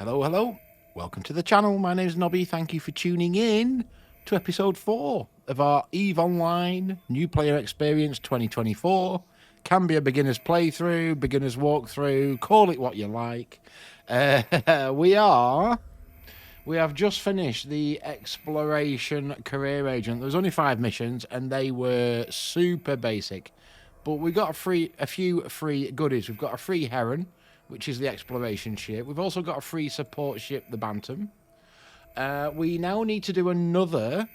Hello, hello. Welcome to the channel. My name is Nobby. Thank you for tuning in to episode 4 of our EVE Online New Player Experience 2024. Can be a beginner's playthrough, beginner's walkthrough, call it what you like. We have just finished the exploration career agent. There was only 5 missions and they were super basic. But we got a few free goodies. We've got a free Heron, which is the exploration ship. We've also got a free support ship, the Bantam. We now need to do another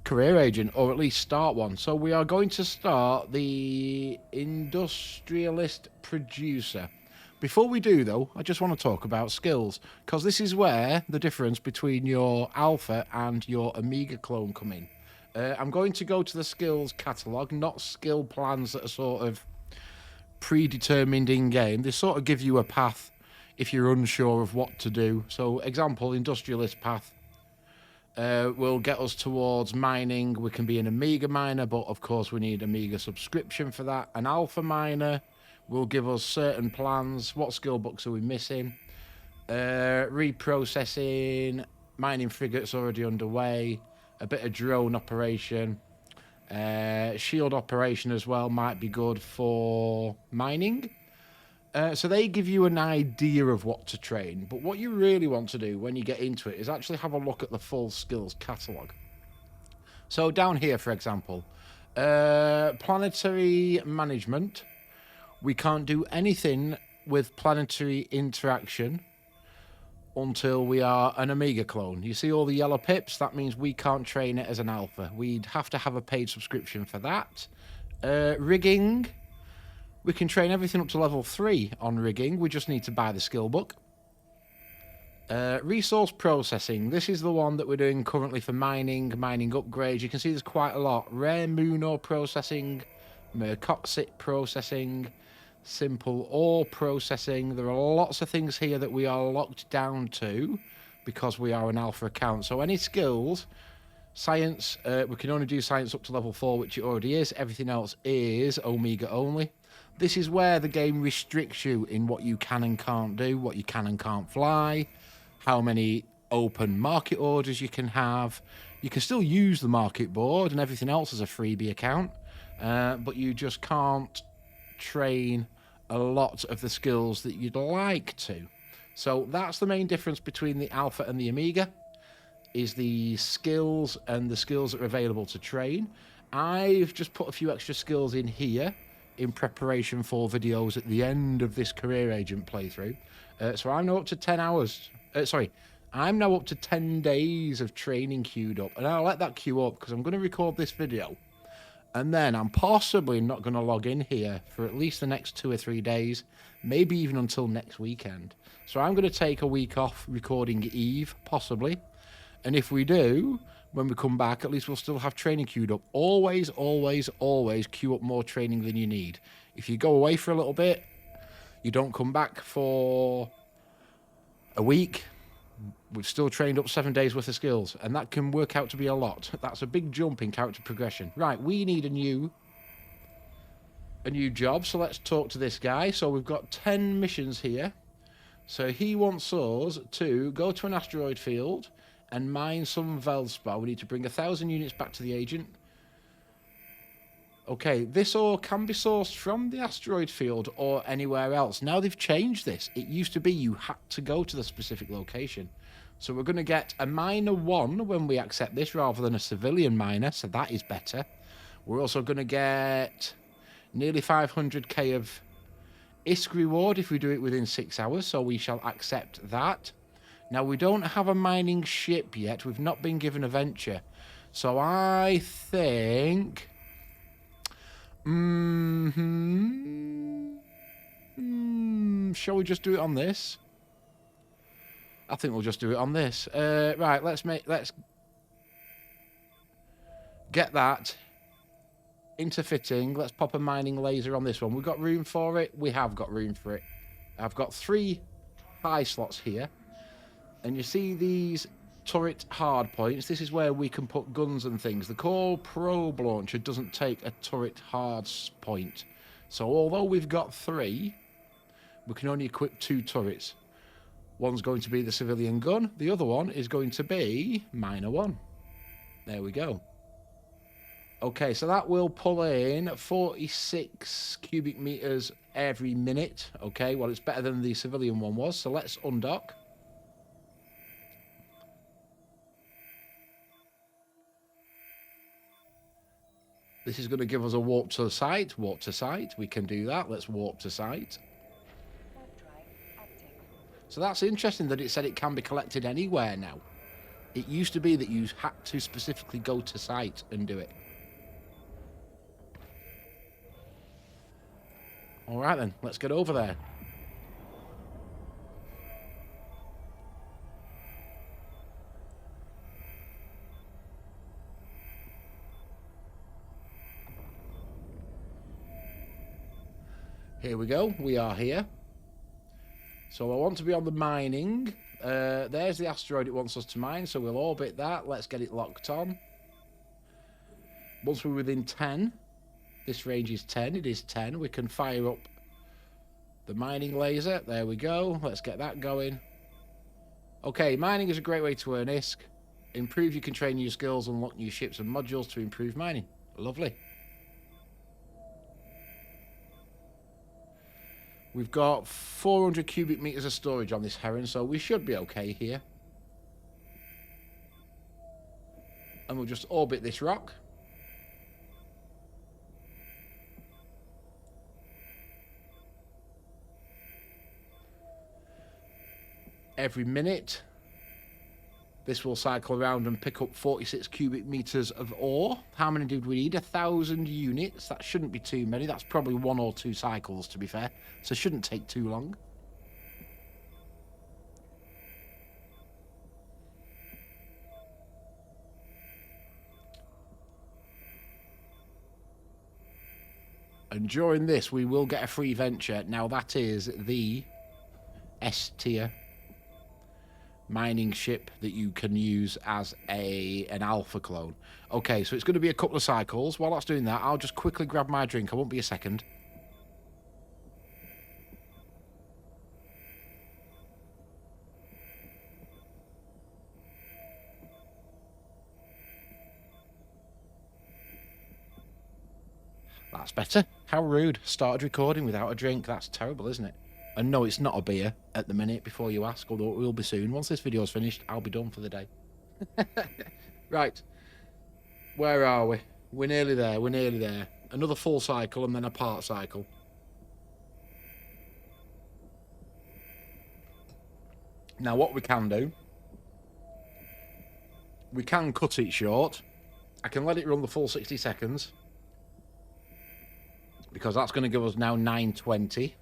career agent, or at least start one. So we are going to start the Industrialist producer. Before we do, though, I just want to talk about skills, because this is where the difference between your Alpha and your Amiga clone come in. I'm going to go to the skills catalogue, not skill plans that are sort of predetermined in-game. They sort of give you a path if you're unsure of what to do. So, example, Industrialist path will get us towards mining. We can be an Amiga miner, but of course we need Amiga subscription for that. An Alpha miner will give us certain plans. What skill books are we missing? Reprocessing, mining frigates already underway, a bit of drone operation. Shield operation as well might be good for mining. So they give you an idea of what to train. But what you really want to do when you get into it is actually have a look at the full skills catalogue. So down here, for example, planetary management. We can't do anything with planetary interaction until we are an Amiga clone. You see all the yellow pips? That means we can't train it as an Alpha. We'd have to have a paid subscription for that. Rigging. We can train everything up to level 3 on rigging. We just need to buy the skill book. Resource processing. This is the one that we're doing currently for mining upgrades. You can see there's quite a lot. Rare moon ore processing, mercoxit processing, simple ore processing. There are lots of things here that we are locked down to because we are an Alpha account. So any skills, science, we can only do science up to level 4, which it already is. Everything else is Omega only. This is where the game restricts you in what you can and can't do, what you can and can't fly, how many open market orders you can have. You can still use the market board and everything else as a freebie account, but you just can't train a lot of the skills that you'd like to. So that's the main difference between the Alpha and the Amiga, is the skills and the skills that are available to train. I've just put a few extra skills in here in preparation for videos at the end of this career agent playthrough. So I'm now up to 10 hours. I'm now up to 10 days of training queued up, and I'll let that queue up because I'm going to record this video. And then I'm possibly not going to log in here for at least the next 2 or 3 days, maybe even until next weekend. So I'm going to take a week off recording EVE, possibly. And if we do, when we come back, at least we'll still have training queued up. Always, always, always queue up more training than you need. If you go away for a little bit, you don't come back for a week, we've still trained up 7 days worth of skills, and that can work out to be a lot. That's a big jump in character progression. Right, we need a new job, so let's talk to this guy. So we've got 10 missions here. So he wants us to go to an asteroid field and mine some Veldspar. We need to bring 1,000 units back to the agent. Okay, this ore can be sourced from the asteroid field or anywhere else. Now they've changed this. It used to be you had to go to the specific location. So we're going to get a miner 1 when we accept this rather than a civilian miner, so that is better. We're also going to get nearly 500k of ISK reward if we do it within 6 hours, so we shall accept that. Now we don't have a mining ship yet. We've not been given a venture. So I think... shall we just do it on this? I think we'll just do it on this. Right, let's get that into fitting. Let's pop a mining laser on this one. We've got room for it. We have got room for it. I've got 3 high slots here. And you see these turret hard points. This is where we can put guns and things. The core probe launcher doesn't take a turret hard point. So although we've got 3, we can only equip 2 turrets. One's going to be the civilian gun. The other one is going to be miner 1. There we go. Okay, so that will pull in 46 cubic meters every minute. Okay, well, it's better than the civilian one was. So let's undock. This is going to give us a warp to site. Warp to site. We can do that. Let's warp to site. So that's interesting that it said it can be collected anywhere now. It used to be that you had to specifically go to site and do it. All right then, let's get over there. Here we go, we are here. So I want to be on the mining. There's the asteroid it wants us to mine, so we'll orbit that. Let's get it locked on. Once we're within 10, this range is 10, it is 10. We can fire up the mining laser. There we go. Let's get that going. Okay, mining is a great way to earn ISK. Improve, you can train new skills, unlock new ships and modules to improve mining. Lovely. We've got 400 cubic meters of storage on this Heron, so we should be okay here. And we'll just orbit this rock. Every minute, this will cycle around and pick up 46 cubic meters of ore. How many did we need? 1,000 units. That shouldn't be too many. That's probably 1 or 2 cycles, to be fair. So it shouldn't take too long. And during this, we will get a free venture. Now, that is the S tier mining ship that you can use as an alpha clone. Okay, so it's going to be a couple of cycles. While that's doing that, I'll just quickly grab my drink. I won't be a second. That's better. How rude. Started recording without a drink. That's terrible, isn't it? And no, it's not a beer at the minute, before you ask, although it will be soon. Once this video's finished, I'll be done for the day. Right. Where are we? We're nearly there. We're nearly there. Another full cycle and then a part cycle. Now, what we can do, we can cut it short. I can let it run the full 60 seconds. Because that's going to give us now 920.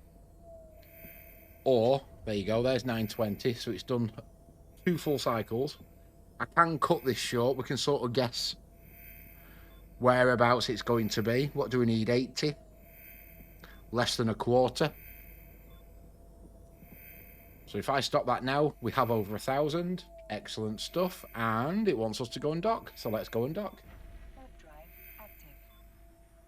Or, there you go, there's 920. So it's done 2 full cycles. I can cut this short. We can sort of guess whereabouts it's going to be. What do we need? 80. Less than a quarter. So if I stop that now, we have over 1,000. Excellent stuff. And it wants us to go and dock. So let's go and dock.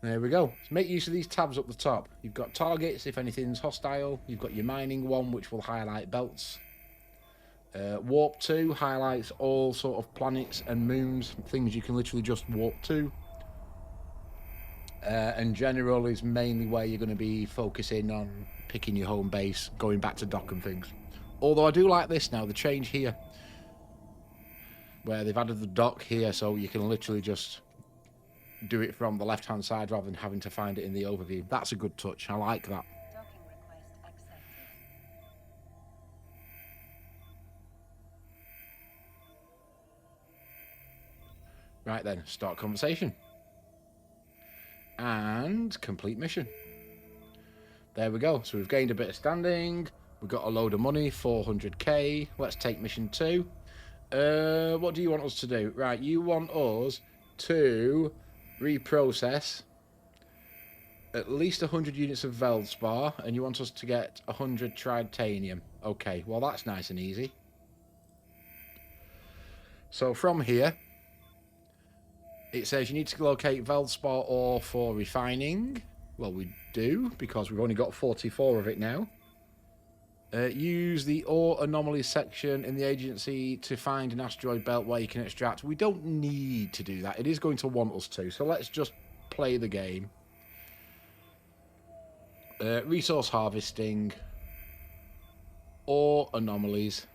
There we go. So make use of these tabs up the top. You've got targets if anything's hostile. You've got your mining one, which will highlight belts. Warp 2 highlights all sort of planets and moons, things you can literally just warp to. And general is mainly where you're going to be focusing on picking your home base, going back to dock and things. Although I do like this now, the change here, where they've added the dock here, so you can literally just do it from the left hand side rather than having to find it in the overview. That's a good touch. I like that. Docking request accepted. Right then, start conversation. And complete mission. There we go. So we've gained a bit of standing. We've got a load of money, 400k. Let's take mission 2. What do you want us to do? Right, you want us to reprocess at least 100 units of Veldspar, and you want us to get 100 tritanium. Okay, well that's nice and easy. So from here, it says you need to locate Veldspar ore for refining. Well, we do, because we've only got 44 of it now. Use the ore anomalies section in the agency to find an asteroid belt where you can extract. We don't need to do that. It is going to want us to, so let's just play the game. Resource harvesting, ore anomalies,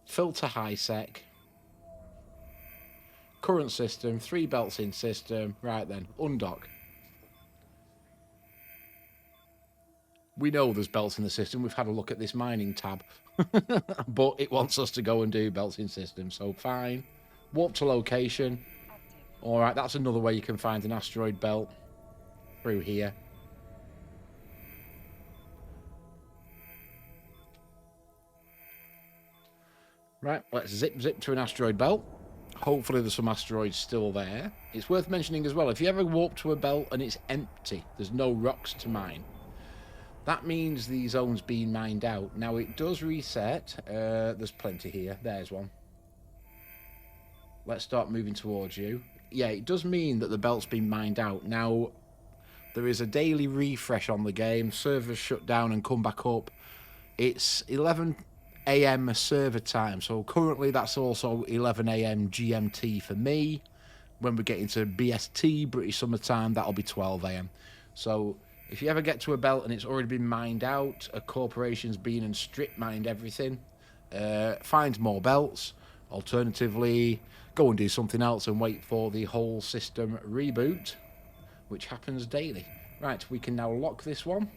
filter high sec, current system, 3 belts in system. Right then, undock. We know there's belts in the system. We've had a look at this mining tab. But it wants us to go and do belts in system, so fine. Warp to location. Alright, that's another way you can find an asteroid belt. Through here. Right, let's zip to an asteroid belt. Hopefully there's some asteroids still there. It's worth mentioning as well, if you ever warp to a belt and it's empty, there's no rocks to mine, that means the zone's being mined out. Now it does reset. There's plenty here. There's one. Let's start moving towards you. Yeah, it does mean that the belt's been mined out. Now, there is a daily refresh on the game. Servers shut down and come back up. It's 11 AM server time. So currently that's also 11 AM GMT for me. When we get into BST, British Summer Time, that'll be 12 AM. So if you ever get to a belt and it's already been mined out, a corporation's been and strip mined everything, find more belts. Alternatively, go and do something else and wait for the whole system reboot, which happens daily. Right, we can now lock this one.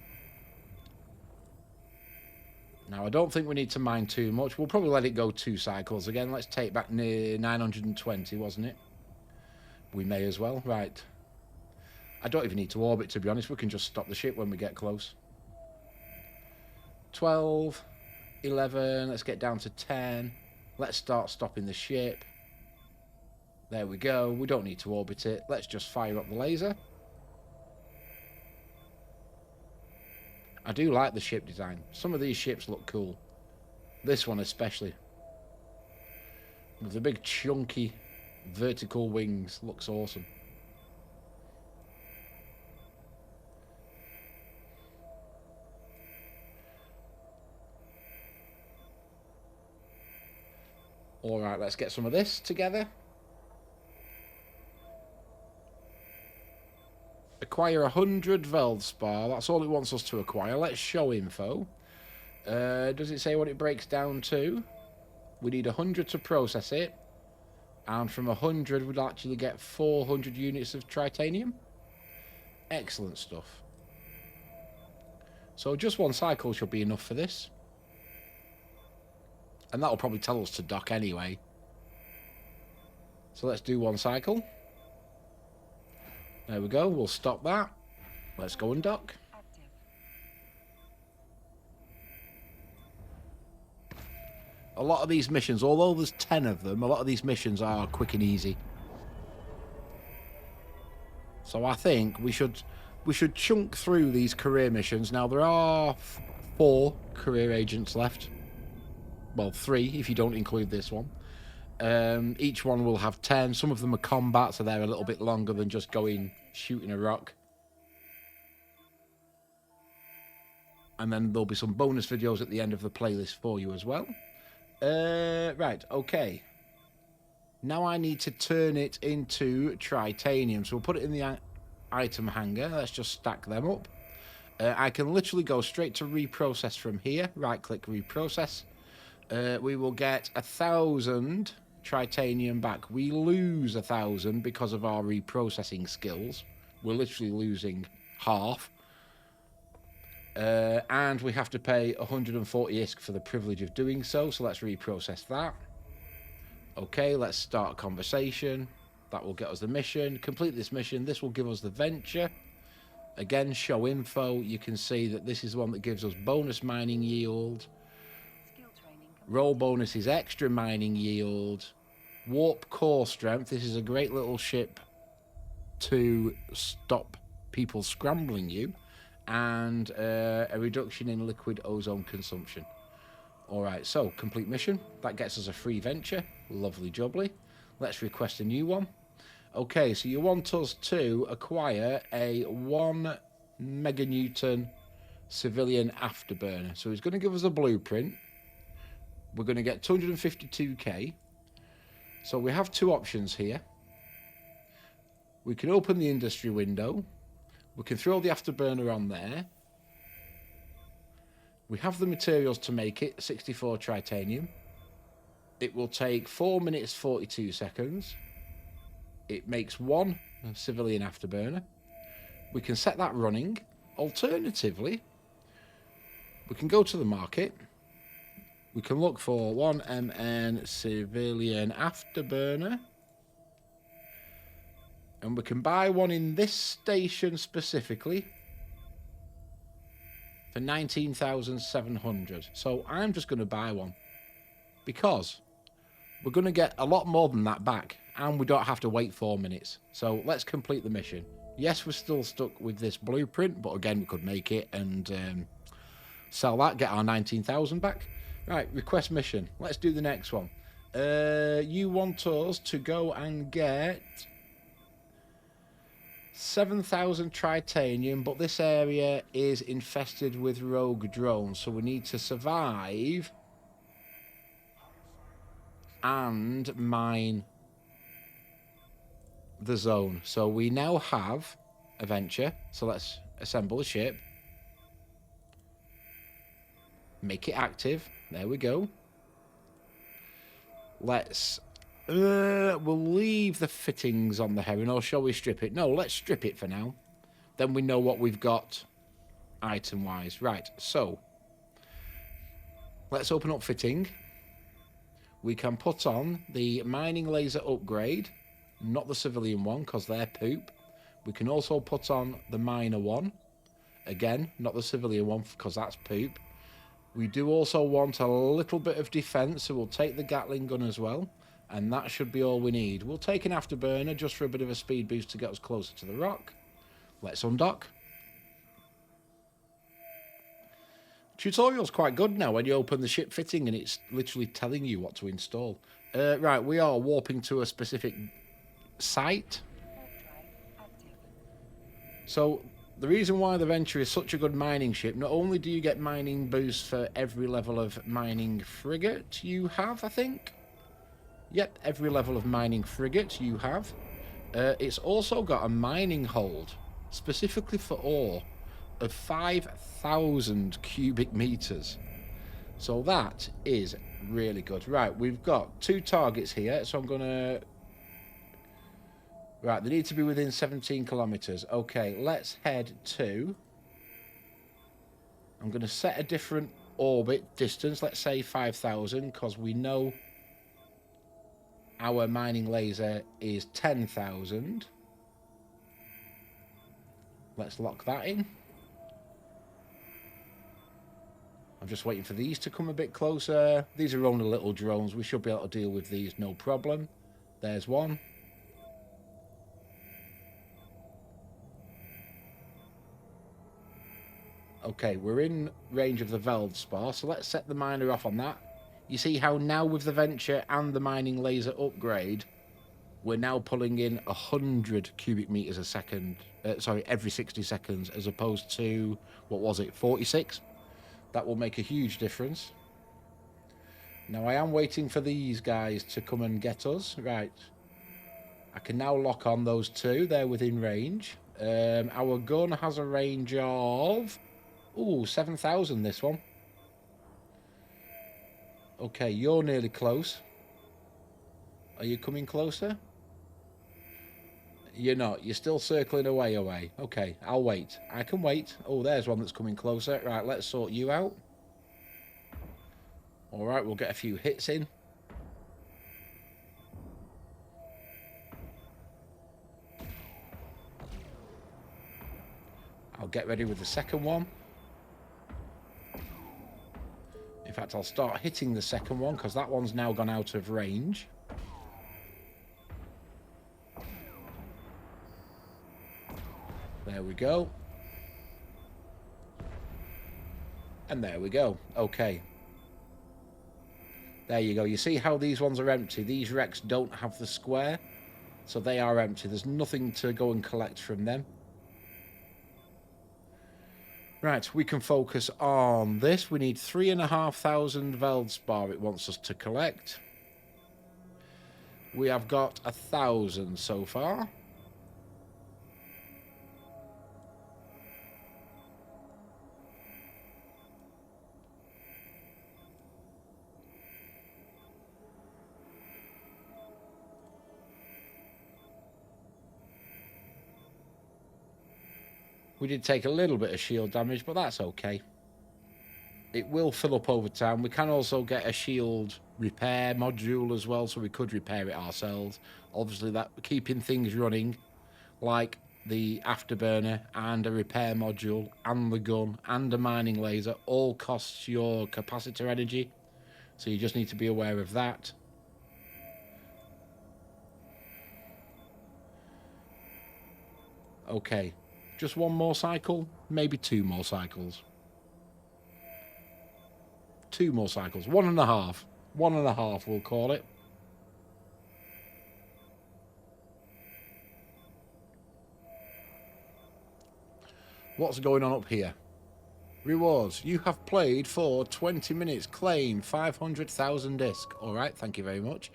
Now, I don't think we need to mine too much. We'll probably let it go 2 cycles again. Let's take back near 920, wasn't it? We may as well. Right. I don't even need to orbit, to be honest. We can just stop the ship when we get close. 12, 11, let's get down to 10. Let's start stopping the ship. There we go. We don't need to orbit it. Let's just fire up the laser. I do like the ship design. Some of these ships look cool. This one especially. With the big chunky vertical wings. Looks awesome. Alright, let's get some of this together. Acquire 100 Veldspar. That's all it wants us to acquire. Let's show info. Does it say what it breaks down to? We need 100 to process it. And from 100, we'd actually get 400 units of titanium. Excellent stuff. So just 1 cycle should be enough for this. And that'll probably tell us to dock anyway. So let's do 1 cycle. There we go. We'll stop that. Let's go and dock. A lot of these missions, although there's 10 of them, a lot of these missions are quick and easy. So I think we should chunk through these career missions. Now there are 4 career agents left. Well, 3 if you don't include this one. Each one will have 10. Some of them are combat, so they're a little bit longer than just going shooting a rock. And then there'll be some bonus videos at the end of the playlist for you as well. Right, okay. Now I need to turn it into titanium. So we'll put it in the item hanger. Let's just stack them up. I can literally go straight to reprocess from here. Right-click reprocess. We will get 1,000 titanium back. We lose 1,000 because of our reprocessing skills. We're literally losing half. And we have to pay 140 ISK for the privilege of doing so. So let's reprocess that. Okay, let's start a conversation. That will get us the mission. Complete this mission. This will give us the venture. Again, show info. You can see that this is the one that gives us bonus mining yield. Roll bonus is extra mining yield. Warp core strength. This is a great little ship to stop people scrambling you. And a reduction in liquid ozone consumption. Alright, so complete mission. That gets us a free venture. Lovely jubbly. Let's request a new one. Okay, so you want us to acquire a 1 meganewton civilian afterburner. So he's going to give us a blueprint. We're going to get 252k. So we have two options here. We can open the industry window. We can throw the afterburner on there. We have the materials to make it, 64 titanium. It will take 4 minutes 42 seconds. It makes one civilian afterburner. We can set that running. Alternatively, we can go to the market. We can look for 1MN civilian afterburner. And we can buy one in this station specifically for 19,700. So I'm just going to buy one because we're going to get a lot more than that back and we don't have to wait 4 minutes. So let's complete the mission. Yes, we're still stuck with this blueprint, but again, we could make it and sell that, get our 19,000 back. Right, request mission. Let's do the next one. You want us to go and get 7,000 titanium, but this area is infested with rogue drones, so we need to survive and mine the zone. So we now have a venture, so let's assemble a ship, make it active. There we go. Let's we'll leave the fittings on the Heron, or shall we strip it? No, let's strip it for now. Then we know what we've got item wise. Right, so let's open up fitting. We can put on the mining laser upgrade, not the civilian one because they're poop. We can also put on the miner one, again not the civilian one because that's poop. We do also want a little bit of defense, so we'll take the Gatling gun as well, and that should be all we need. We'll take an afterburner just for a bit of a speed boost to get us closer to the rock. Let's undock. Tutorial's quite good now when you open the ship fitting and it's literally telling you what to install. Right, we are warping to a specific site. So the reason why the Venture is such a good mining ship, not only do you get mining boosts for every level of mining frigate you have, I think. Yep, every level of mining frigate you have. It's also got a mining hold, specifically for ore, of 5,000 cubic meters. So that is really good. Right, we've got 2 targets here, so I'm going to... Right, they need to be within 17 kilometers. Okay, let's head to... I'm going to set a different orbit distance, let's say 5,000, because we know our mining laser is 10,000. Let's lock that in. I'm just waiting for these to come a bit closer. These are only little drones. We should be able to deal with these, no problem. There's one. Okay, we're in range of the Veldspar, so let's set the miner off on that. You see how now with the Venture and the mining laser upgrade, we're now pulling in 100 cubic meters a second. Sorry, every 60 seconds, as opposed to, what was it, 46? That will make a huge difference. Now I am waiting for these guys to come and get us. Right. I can now lock on those 2. They're within range. Our gun has a range of... Ooh, 7,000 this one. Okay, you're nearly close. Are you coming closer? You're not. You're still circling away. Okay, I'll wait. I can wait. Oh, there's one that's coming closer. Right, let's sort you out. All right, we'll get a few hits in. I'll get ready with the second one. In fact, I'll start hitting the second one because that one's now gone out of range. There we go. And there we go. Okay. There you go. You see how these ones are empty? These wrecks don't have the square, so they are empty. There's nothing to go and collect from them. Right, we can focus on this. We need 3,500 Veldspar it wants us to collect. We have got 1,000 so far. We did take a little bit of shield damage, but that's okay. It will fill up over time. We can also get a shield repair module as well, so we could repair it ourselves. Obviously, that keeping things running, like the afterburner and a repair module and the gun and a mining laser, all costs your capacitor energy. So you just need to be aware of that. Okay. Just one more cycle, maybe 2 more cycles. 2 more cycles, 1.5. 1.5 we'll call it. What's going on up here? Rewards. You have played for 20 minutes. Claim 500,000 disc. Alright, thank you very much.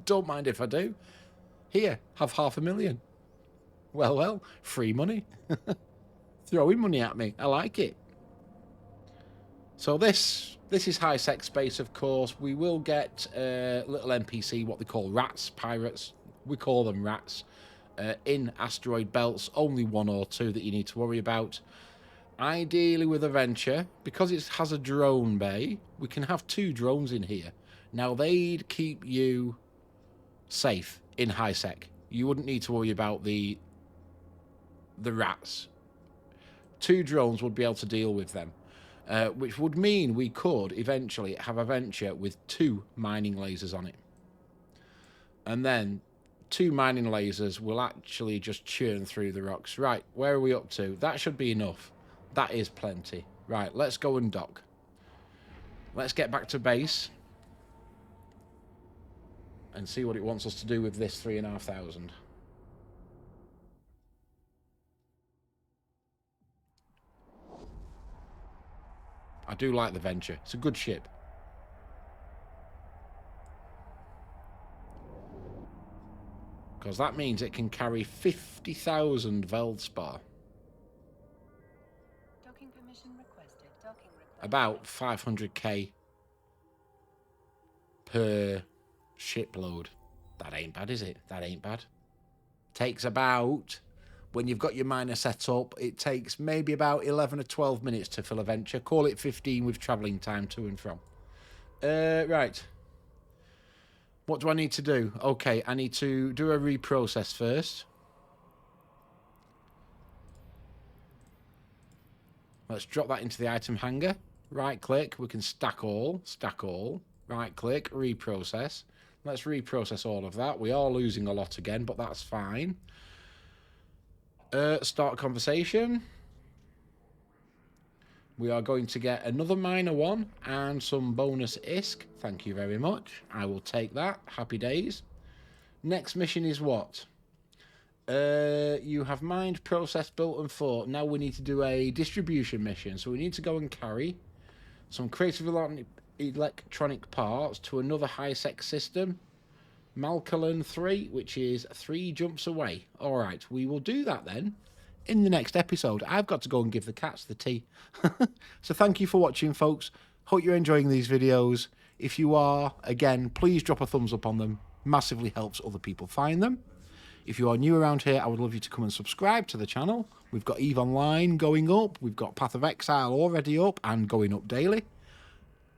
Don't mind if I do. Here, have 500,000. Well, free money. Throwing money at me. I like it. So this is high-sec space, of course. We will get a little NPC, what they call rats, pirates. We call them rats. In asteroid belts, only 1 or 2 that you need to worry about. Ideally with a venture, because it has a drone bay, we can have 2 drones in here. Now, they'd keep you safe in high-sec. You wouldn't need to worry about the rats. 2 drones would be able to deal with them, which would mean we could eventually have a venture with 2 mining lasers on it. And then 2 mining lasers will actually just churn through the rocks. Right, where are we up to? That should be enough. That is plenty. Right, let's go and dock. Let's get back to base and see what it wants us to do with this 3,500. I do like the Venture. It's a good ship. Because that means it can carry 50,000 Veldspar. Docking permission requested. Docking requested. About 500k per shipload. That ain't bad, is it? That ain't bad. Takes about, when you've got your miner set up, it takes maybe about 11 or 12 minutes to fill a venture. Call it 15 with travelling time to and from. Right. What do I need to do? Okay, I need to do a reprocess first. Let's drop that into the item hanger. Right click, we can stack all. Right click, reprocess. Let's reprocess all of that. We are losing a lot again, but that's fine. Start conversation. We are going to get another minor one and some bonus ISK. Thank you very much. I will take that. Happy days. Next mission is what? You have mined, processed, built and fought. Now we need to do a distribution mission. So we need to go and carry some creative electronic parts to another high-sec system. Malcolm 3, which is 3 jumps away. All right, we will do that then in the next episode. I've got to go and give the cats the tea. So thank you for watching, folks. Hope you're enjoying these videos. If you are, again, please drop a thumbs up on them. Massively helps other people find them. If you are new around here, I would love you to come and subscribe to the channel. We've got EVE Online going up. We've got Path of Exile already up and going up daily.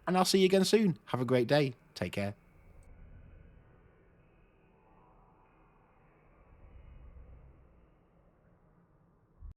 And I'll see you again soon. Have a great day. Take care.